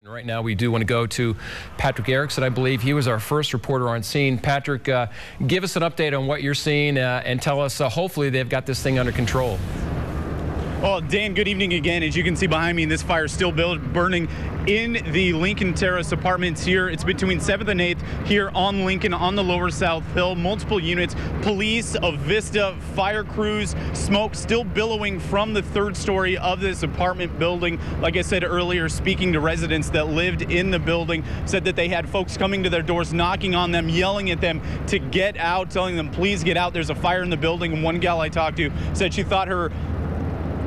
Right now, we do want to go to Patrick Erickson. I believe he was our first reporter on scene. Patrick, give us an update on what you're seeing and tell us, hopefully, they've got this thing under control. Well, Dan, good evening again. As you can see behind me, this fire is still burning in the Lincoln Terrace apartments here. It's between 7th and 8th here on Lincoln on the lower South Hill. Multiple units, police, a Vista, fire crews, smoke still billowing from the third story of this apartment building. Like I said earlier, speaking to residents that lived in the building, said that they had folks coming to their doors, knocking on them, yelling at them to get out, telling them, please get out. There's a fire in the building. And one gal I talked to said she thought her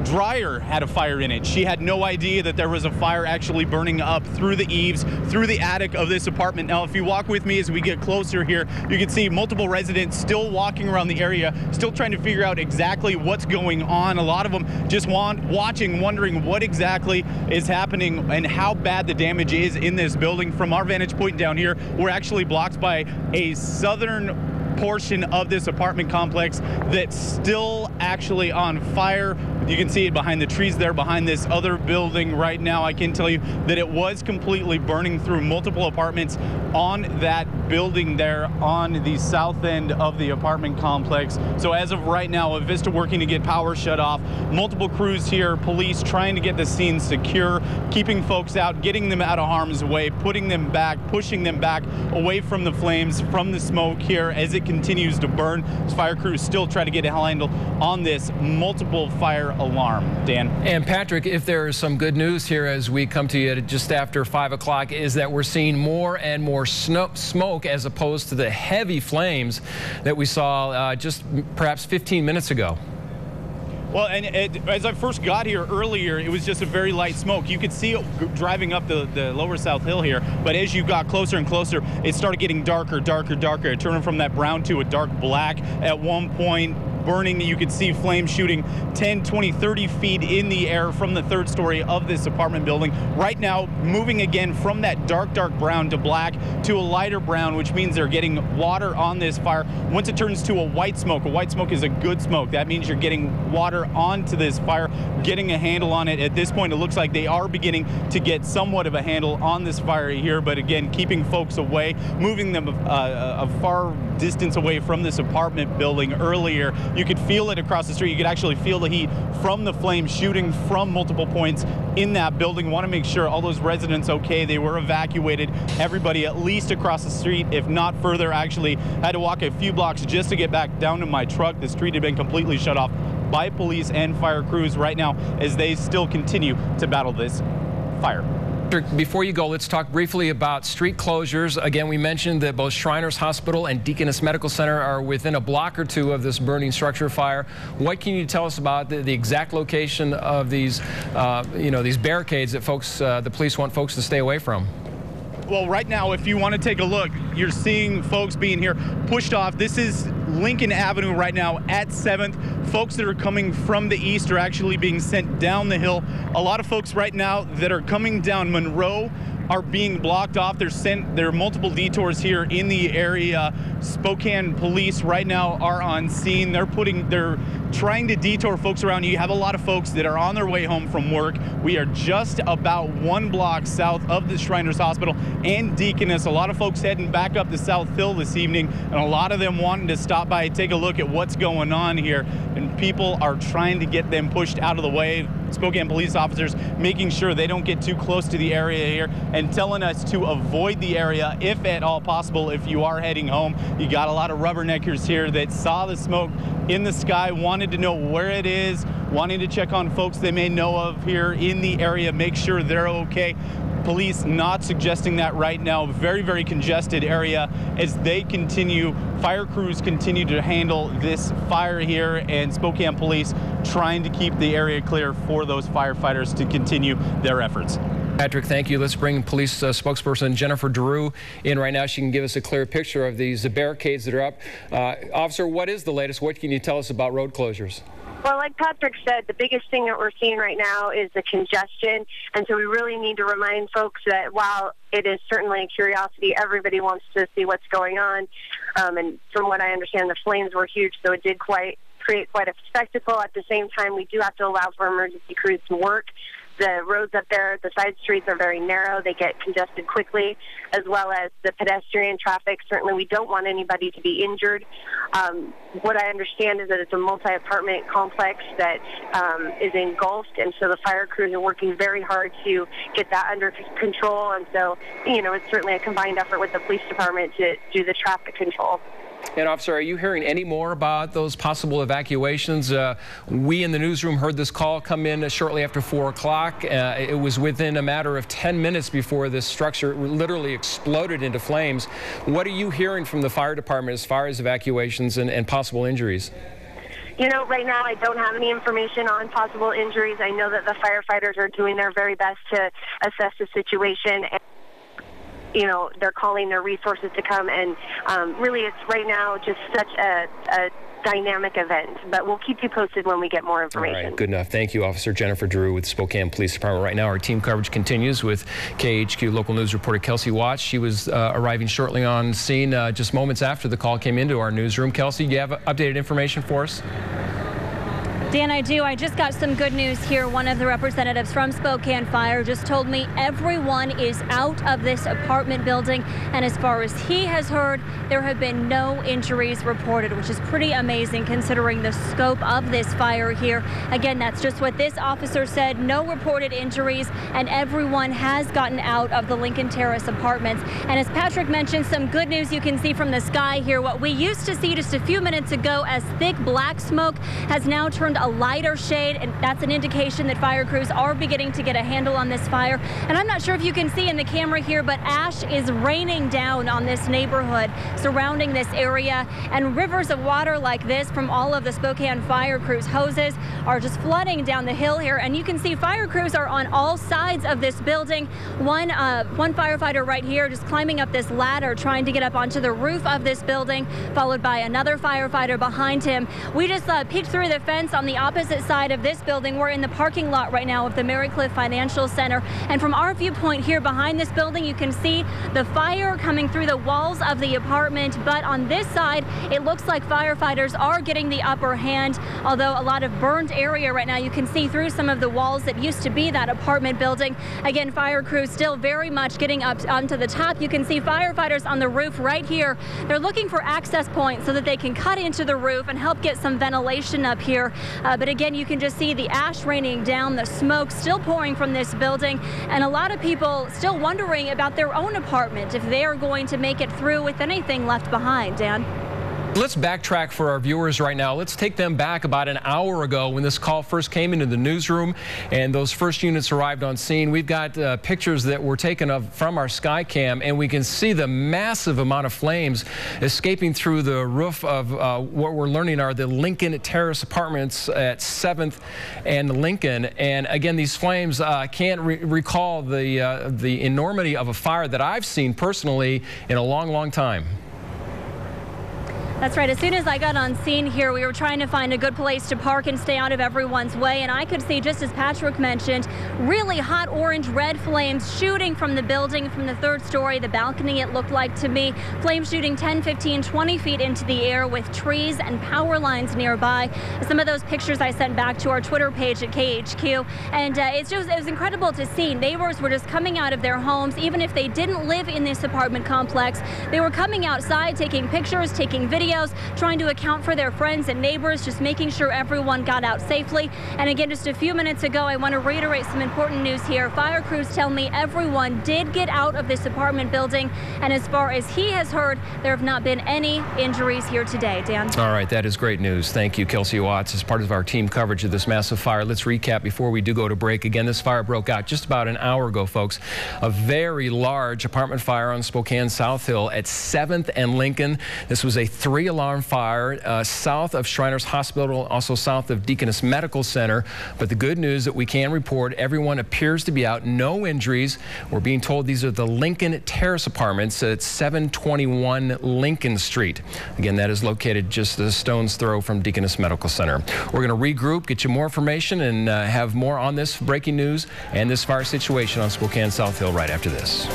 dryer had a fire in it. She had no idea that there was a fire actually burning up through the eaves, through the attic of this apartment. Now, if you walk with me as we get closer here, you can see multiple residents still walking around the area, still trying to figure out exactly what's going on. A lot of them just watching, wondering what exactly is happening and how bad the damage is in this building. From our vantage point down here, we're actually blocked by a southern portion of this apartment complex that's still actually on fire. You can see it behind the trees there, behind this other building right now. I can tell you that it was completely burning through multiple apartments on that building there on the south end of the apartment complex. So as of right now, a Vista working to get power shut off. Multiple crews here, police trying to get the scene secure, keeping folks out, getting them out of harm's way, putting them back, pushing them back away from the flames, from the smoke here as it continues to burn. Fire crews still try to get a handle on this multiple fire alarm. Dan. And Patrick, if there is some good news here as we come to you just after 5 o'clock, is that we're seeing more and more smoke as opposed to the heavy flames that we saw just perhaps 15 minutes ago. Well, and as I first got here earlier, it was just a very light smoke. You could see it driving up the lower South Hill here, but as you got closer and closer, it started getting darker, darker, darker. It turned from that brown to a dark black at one point. Burning, you could see flames shooting 10, 20, 30 feet in the air from the third story of this apartment building. Right now, moving again from that dark, dark brown to black to a lighter brown, which means they're getting water on this fire. Once it turns to a white smoke is a good smoke. That means you're getting water onto this fire, getting a handle on it. At this point, it looks like they are beginning to get somewhat of a handle on this fire here, but again, keeping folks away, moving them a far distance away from this apartment building. Earlier, you could feel it across the street. You could actually feel the heat from the flames shooting from multiple points in that building. Want to make sure all those residents okay. They were evacuated. Everybody at least across the street, if not further. Actually had to walk a few blocks just to get back down to my truck. The street had been completely shut off by police and fire crews right now as they still continue to battle this fire. Before you go, let's talk briefly about street closures. Again, we mentioned that both Shriners Hospital and Deaconess Medical Center are within a block or two of this burning structure fire. What can you tell us about the exact location of these, these barricades that the police want folks to stay away from? Well, right now, if you want to take a look, you're seeing folks being here pushed off. This is Lincoln Avenue right now at 7th. Folks that are coming from the east are actually being sent down the hill. A lot of folks right now that are coming down Murrow are being blocked off. There are multiple detours here in the area. Spokane police right now are on scene. They're trying to detour folks around. You have a lot of folks that are on their way home from work. We are just about 1 block south of the Shriners Hospital and Deaconess. A lot of folks heading back up to South Hill this evening, and a lot of them wanting to stop by and take a look at what's going on here. And people are trying to get them pushed out of the way. Spokane police officers making sure they don't get too close to the area here and telling us to avoid the area if at all possible. If you are heading home, you got a lot of rubberneckers here that saw the smoke in the sky, wanted to know where it is, wanting to check on folks they may know of here in the area, make sure they're okay. Police not suggesting that right now. Very, very congested area as fire crews continue to handle this fire here, and Spokane police trying to keep the area clear for those firefighters to continue their efforts. Patrick, thank you. Let's bring police spokesperson Jennifer Drew in right now. She can give us a clear picture of these barricades that are up. Officer, what is the latest? What can you tell us about road closures? Well, like Patrick said, the biggest thing that we're seeing right now is the congestion, and so we really need to remind folks that while it is certainly a curiosity, everybody wants to see what's going on, and from what I understand, the flames were huge, so it did create quite a spectacle. At the same time, we do have to allow for emergency crews to work. the roads up there, the side streets are very narrow. They get congested quickly, as well as the pedestrian traffic. Certainly we don't want anybody to be injured. What I understand is that it's a multi-apartment complex that is engulfed, and so the fire crews are working very hard to get that under control. And so, it's certainly a combined effort with the police department to do the traffic control. And, Officer, are you hearing any more about those possible evacuations? We in the newsroom heard this call come in shortly after 4 o'clock. It was within a matter of 10 minutes before this structure literally exploded into flames. What are you hearing from the fire department as far as evacuations and possible injuries? Right now I don't have any information on possible injuries. I know that the firefighters are doing their very best to assess the situation. And they're calling their resources to come, and really it's right now just such a dynamic event, but we'll keep you posted when we get more information. All right, good enough. Thank you, Officer Jennifer Drew with Spokane Police Department. Right now, our team coverage continues with KHQ local news reporter Kelsey Watts. She was arriving shortly on scene just moments after the call came into our newsroom. Kelsey, do you have updated information for us? Dan, I do. I just got some good news here. One of the representatives from Spokane Fire just told me everyone is out of this apartment building. And as far as he has heard, there have been no injuries reported, which is pretty amazing considering the scope of this fire here. Again, that's just what this officer said. No reported injuries, and everyone has gotten out of the Lincoln Terrace apartments. And as Patrick mentioned, some good news you can see from the sky here. What we used to see just a few minutes ago as thick black smoke has now turned a lighter shade, and that's an indication that fire crews are beginning to get a handle on this fire. And I'm not sure if you can see in the camera here, but ash is raining down on this neighborhood surrounding this area, and rivers of water like this from all of the Spokane fire crews hoses are just flooding down the hill here. And you can see fire crews are on all sides of this building. One firefighter right here just climbing up this ladder trying to get up onto the roof of this building, followed by another firefighter behind him. We just peeked through the fence on the opposite side of this building. We're in the parking lot right now of the Marycliff Financial Center, and from our viewpoint here behind this building, you can see the fire coming through the walls of the apartment. But on this side, it looks like firefighters are getting the upper hand, although a lot of burned area right now. You can see through some of the walls that used to be that apartment building. Again, fire crews still very much getting up onto the top. You can see firefighters on the roof right here. They're looking for access points so that they can cut into the roof and help get some ventilation up here. But again, you can just see the ash raining down, the smoke still pouring from this building, and a lot of people still wondering about their own apartment, if they are going to make it through with anything left behind. Dan? Let's backtrack for our viewers right now. Let's take them back about an hour ago when this call first came into the newsroom and those first units arrived on scene. We've got pictures that were taken from our Skycam, and we can see the massive amount of flames escaping through the roof of what we're learning are the Lincoln Terrace apartments at 7th and Lincoln. And again, these flames, I can't recall the enormity of a fire that I've seen personally in a long, long time. That's right. As soon as I got on scene here, we were trying to find a good place to park and stay out of everyone's way. And I could see, just as Patrick mentioned, really hot orange-red flames shooting from the building, from the third story, the balcony, it looked like to me. Flames shooting 10, 15, 20 feet into the air with trees and power lines nearby. Some of those pictures I sent back to our Twitter page at KHQ. And it was incredible to see. Neighbors were just coming out of their homes, even if they didn't live in this apartment complex. They were coming outside, taking pictures, taking videos, trying to account for their friends and neighbors, just making sure everyone got out safely. And again, just a few minutes ago, I want to reiterate some important news here. Fire crews tell me everyone did get out of this apartment building, and as far as he has heard, there have not been any injuries here today. Dan? All right, that is great news. Thank you, Kelsey Watts, as part of our team coverage of this massive fire. Let's recap before we do go to break. Again, this fire broke out just about an hour ago, folks. A very large apartment fire on Spokane South Hill at 7th and Lincoln. This was a 3-alarm fire south of Shriners Hospital, also south of Deaconess Medical Center. But the good news that we can report, everyone appears to be out, no injuries. We're being told these are the Lincoln Terrace apartments at 721 Lincoln Street. Again, that is located just a stone's throw from Deaconess Medical Center. We're going to regroup, get you more information, and have more on this breaking news and this fire situation on Spokane South Hill right after this.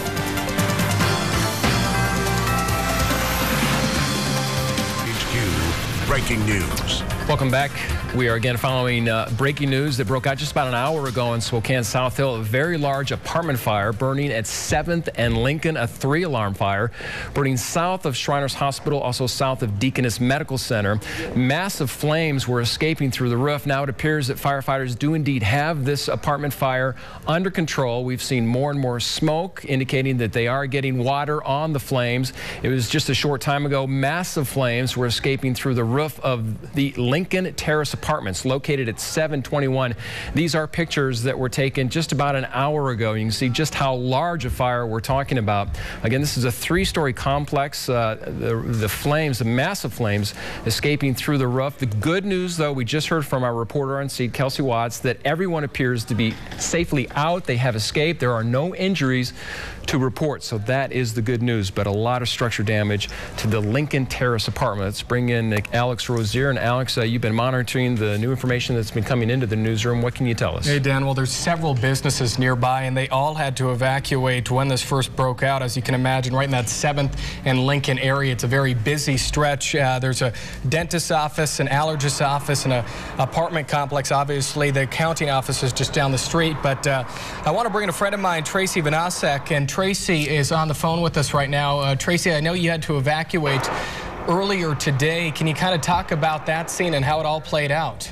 Breaking news. Welcome back. We are again following breaking news that broke out just about an hour ago in Spokane South Hill. A very large apartment fire burning at 7th and Lincoln, a 3-alarm fire burning south of Shriners Hospital, also south of Deaconess Medical Center. Massive flames were escaping through the roof. Now it appears that firefighters do indeed have this apartment fire under control. We've seen more and more smoke, indicating that they are getting water on the flames. It was just a short time ago, massive flames were escaping through the roof of the Lincoln Terrace Apartments located at 721. These are pictures that were taken just about an hour ago. You can see just how large a fire we're talking about. Again, this is a 3-story complex. The flames, the massive flames escaping through the roof. The good news, though, we just heard from our reporter on scene, Kelsey Watts, that everyone appears to be safely out. They have escaped. There are no injuries to report, so that is the good news, but a lot of structure damage to the Lincoln Terrace apartment. Let's bring in Alex Rozier. And Alex, you've been monitoring the new information that's been coming into the newsroom. What can you tell us? Hey, Dan. Well, there's several businesses nearby, and they all had to evacuate when this first broke out. As you can imagine, right in that 7th and Lincoln area, it's a very busy stretch. There's a dentist's office, an allergist's office, and an apartment complex. Obviously, the accounting office is just down the street, but I want to bring in a friend of mine, Tracy Vanasek, and Tracy is on the phone with us right now. Tracy, I know you had to evacuate earlier today. Can you kind of talk about that scene and how it all played out?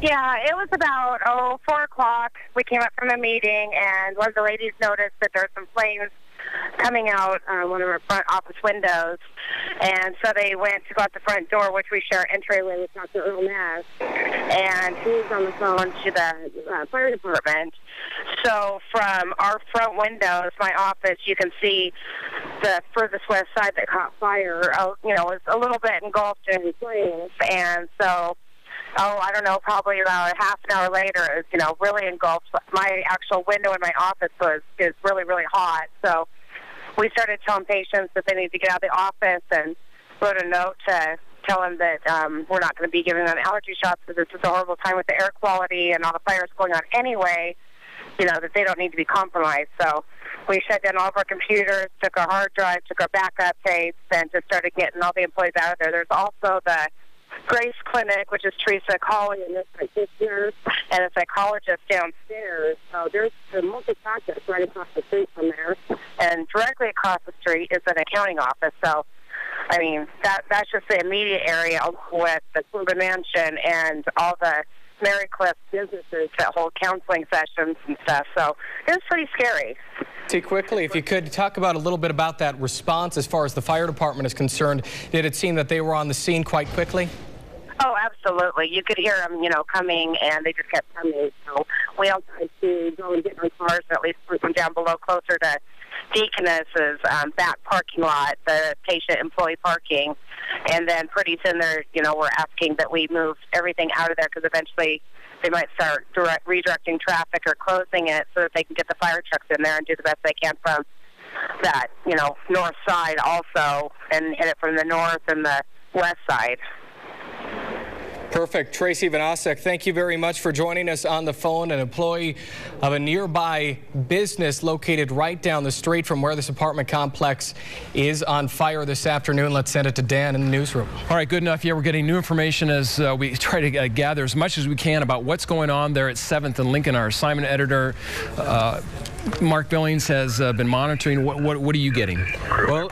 Yeah, it was about 4 o'clock. We came up from a meeting, and one of the ladies noticed that there were some flames coming out one of our front office windows. And so they went to go out the front door, which we share entryway with Dr. Earl Nash. And he was on the phone to the fire department. So from our front windows, my office, you can see the furthest west side that caught fire, was a little bit engulfed in flames. And so, I don't know, probably about half an hour later, it was, really engulfed. My actual window in my office is really, really hot. So we started telling patients that they need to get out of the office and wrote a note to tell them that we're not going to be giving them allergy shots because it's just a horrible time with the air quality and all the fires going on anyway, that they don't need to be compromised. So we shut down all of our computers, took our hard drive, took our backup tapes, and just started getting all the employees out of there. There's also the Grace Clinic, which is Teresa Colley and this practitioner, and a psychologist downstairs. So there's the multi-practice right across the street from there. And directly across the street is an accounting office. So, I mean, that's just the immediate area with the Kluger Mansion and all the Mary Cliff businesses that hold counseling sessions and stuff. So it was pretty scary. Quickly, if you could talk about a little bit about that response as far as the fire department is concerned. Did it seem that they were on the scene quite quickly? Oh, absolutely. You could hear them, coming, and they just kept coming. So we all tried to go and get in our cars and at least put them down below closer to Deaconess's back parking lot, the patient employee parking. And then pretty soon they're, we're asking that we move everything out of there because eventually they might start redirecting traffic or closing it so that they can get the fire trucks in there and do the best they can from that, north side also and hit it from the north and the west side. Perfect. Tracy Vanasek, thank you very much for joining us on the phone, an employee of a nearby business located right down the street from where this apartment complex is on fire this afternoon. Let's send it to Dan in the newsroom. All right, good enough. Yeah, we're getting new information as we try to gather as much as we can about what's going on there at 7th and Lincoln. Our assignment editor, Mark Billings, has been monitoring. What are you getting? Well,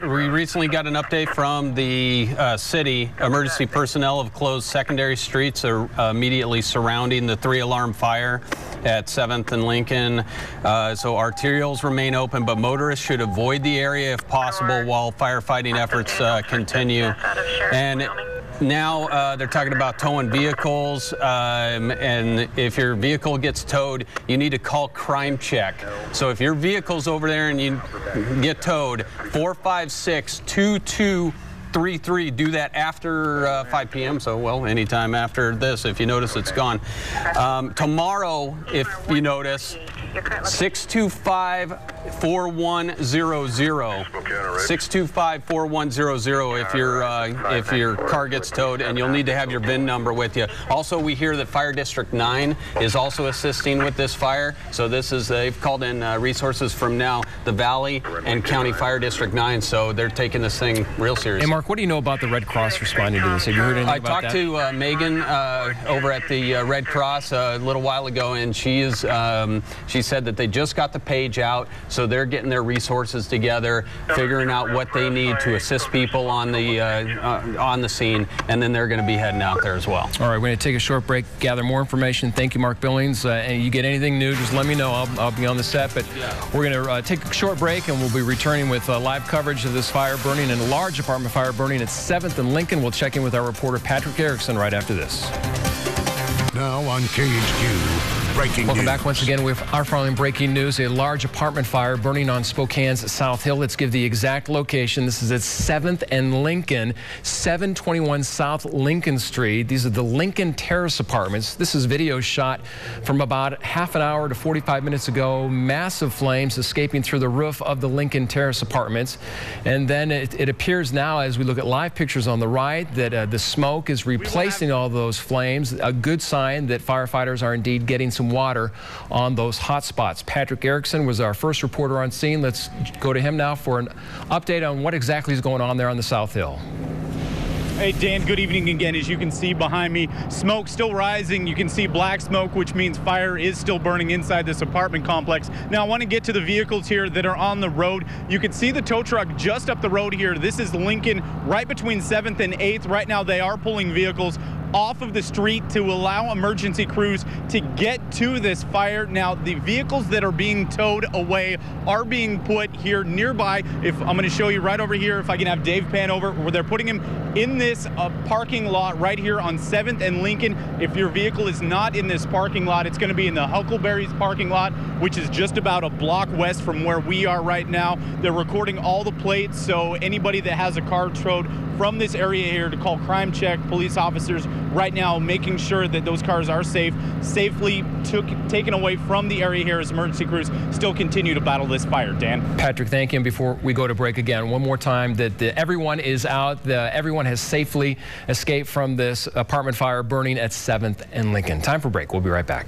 we recently got an update from the city. Emergency personnel have closed secondary streets are immediately surrounding the 3-alarm fire at 7th and Lincoln. So arterials remain open, but motorists should avoid the area if possible while firefighting efforts continue. And now they're talking about towing vehicles, and if your vehicle gets towed, you need to call Crime Check. So if your vehicle's over there and you get towed, 456-2233. Do that after 5 p.m. So, well, anytime after this, if you notice it's gone. Tomorrow, if you notice, 625 4100 625-4100 if your car gets towed, and you'll need to have your VIN number with you. Also, we hear that Fire District 9 is also assisting with this fire. So they've called in resources from now the Valley and County Fire District 9. So they're taking this thing real seriously. Hey, Mark, what do you know about the Red Cross responding to this? Have you heard anything about that? I talked to Megan over at the Red Cross a little while ago, and she said that they just got the page out, so they're getting their resources together, figuring out what they need to assist people on the scene, and then they're going to be heading out there as well. All right, we're going to take a short break, gather more information. Thank you, Mark Billings. And you get anything new, just let me know. I'll be on the set. But we're going to take a short break, and we'll be returning with live coverage of this fire burning, and a large apartment fire burning at 7th and Lincoln. We'll check in with our reporter Patrick Erickson right after this. Now on KHQ, breaking Welcome news. back once again with our following breaking news. A large apartment fire burning on Spokane's South Hill. Let's give the exact location. This is at 7th and Lincoln, 721 South Lincoln Street. These are the Lincoln Terrace apartments. This is video shot from about half an hour to 45 minutes ago. Massive flames escaping through the roof of the Lincoln Terrace apartments. And then it appears now, as we look at live pictures on the right, that the smoke is replacing all those flames. A good sign that firefighters are indeed getting some water on those hot spots. Patrick Erickson was our first reporter on scene. Let's go to him now for an update on what exactly is going on there on the South Hill. Hey, Dan, good evening again. As you can see behind me, smoke still rising. You can see black smoke, which means fire is still burning inside this apartment complex. Now, I want to get to the vehicles here that are on the road. You can see the tow truck just up the road here. This is Lincoln, right between 7th and 8th. Right now, they are pulling vehicles off of the street to allow emergency crews to get to this fire. Now, the vehicles that are being towed away are being put here nearby. If I'm going to show you right over here, if I can have Dave pan over, where they're putting him in this parking lot right here on 7th and Lincoln. If your vehicle is not in this parking lot, it's going to be in the Huckleberry's parking lot, which is just about a block west from where we are right now. They're recording all the plates, so anybody that has a car towed from this area here to call crime check, police officers right now making sure that those cars are safely taken away from the area here as emergency crews still continue to battle this fire. Dan? Patrick, thank you. And before we go to break again, one more time, that everyone is out. Everyone has safely escaped from this apartment fire burning at 7th and Lincoln. Time for break. We'll be right back.